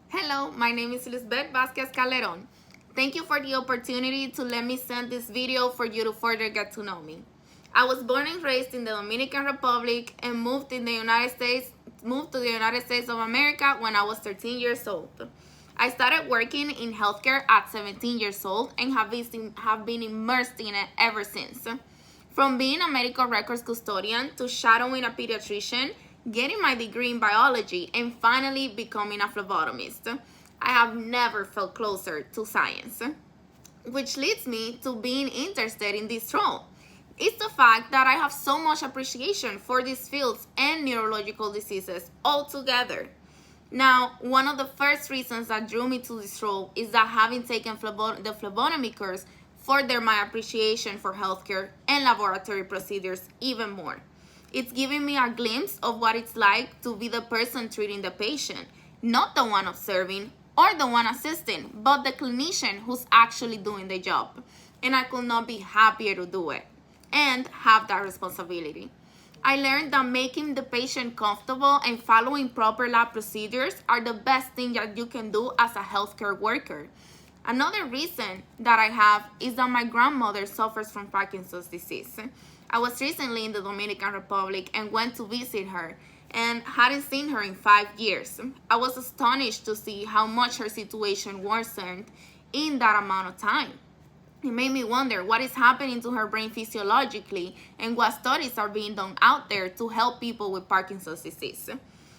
Hello, my name is Lisbeth Vasquez Calderon. Thank you for the opportunity to let me send this video for you to further get to know me. I was born and raised in the Dominican Republic and moved to the United States of America when I was 13 years old. I started working in healthcare at 17 years old and have been immersed in it ever since. From being a medical records custodian to shadowing a pediatrician, getting my degree in biology, and finally becoming a phlebotomist, I have never felt closer to science. Which leads me to being interested in this role. It's the fact that I have so much appreciation for these fields and neurological diseases altogether. Now, one of the first reasons that drew me to this role is that having taken the phlebotomy course furthered my appreciation for healthcare and laboratory procedures even more. It's giving me a glimpse of what it's like to be the person treating the patient, not the one observing or the one assisting, but the clinician who's actually doing the job. And I could not be happier to do it and have that responsibility. I learned that making the patient comfortable and following proper lab procedures are the best thing that you can do as a healthcare worker. Another reason that I have is that my grandmother suffers from Parkinson's disease. I was recently in the Dominican Republic and went to visit her and hadn't seen her in 5 years. I was astonished to see how much her situation worsened in that amount of time. It made me wonder what is happening to her brain physiologically and what studies are being done out there to help people with Parkinson's disease.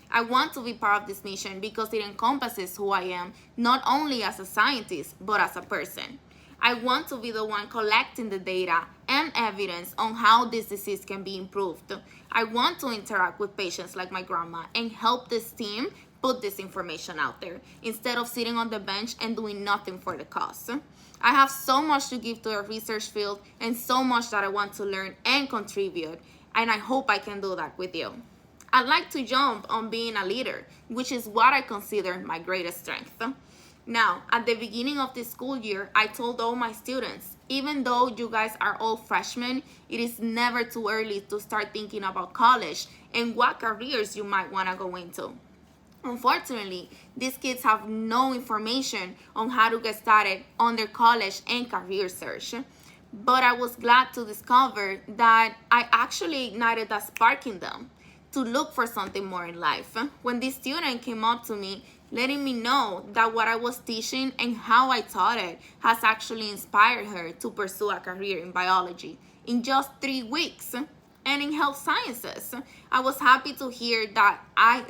I want to be part of this mission because it encompasses who I am, not only as a scientist, but as a person. I want to be the one collecting the data and evidence on how this disease can be improved. I want to interact with patients like my grandma and help this team put this information out there instead of sitting on the bench and doing nothing for the cause. I have so much to give to the research field and so much that I want to learn and contribute, and I hope I can do that with you. I'd like to jump on being a leader, which is what I consider my greatest strength. Now, at the beginning of this school year, I told all my students, even though you guys are all freshmen, it is never too early to start thinking about college and what careers you might want to go into. Unfortunately, these kids have no information on how to get started on their college and career search. But I was glad to discover that I actually ignited that spark in them to look for something more in life. When this student came up to me, letting me know that what I was teaching and how I taught it has actually inspired her to pursue a career in biology in just 3 weeks and in health sciences. I was happy to hear that I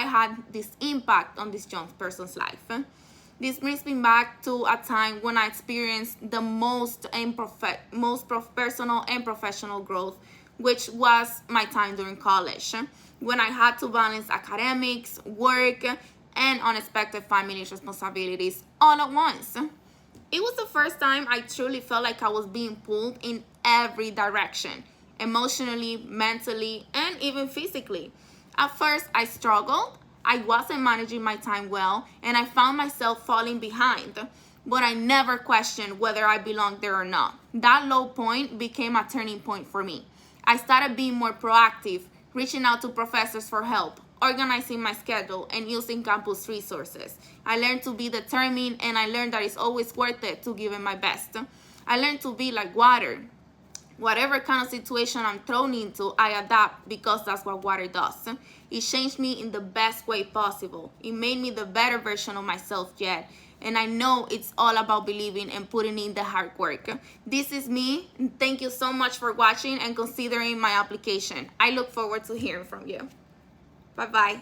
had this impact on this young person's life. This brings me back to a time when I experienced the most personal and professional growth, which was my time during college, when I had to balance academics, work, and unexpected family responsibilities all at once. It was the first time I truly felt like I was being pulled in every direction, emotionally, mentally, and even physically. At first, I struggled. I wasn't managing my time well, and I found myself falling behind. But I never questioned whether I belonged there or not. That low point became a turning point for me. I started being more proactive, reaching out to professors for help, organizing my schedule, and using campus resources. I learned to be determined, and I learned that it's always worth it to give it my best. I learned to be like water. Whatever kind of situation I'm thrown into, I adapt because that's what water does. It changed me in the best way possible. It made me the better version of myself yet. And I know it's all about believing and putting in the hard work. This is me. Thank you so much for watching and considering my application. I look forward to hearing from you. Bye-bye.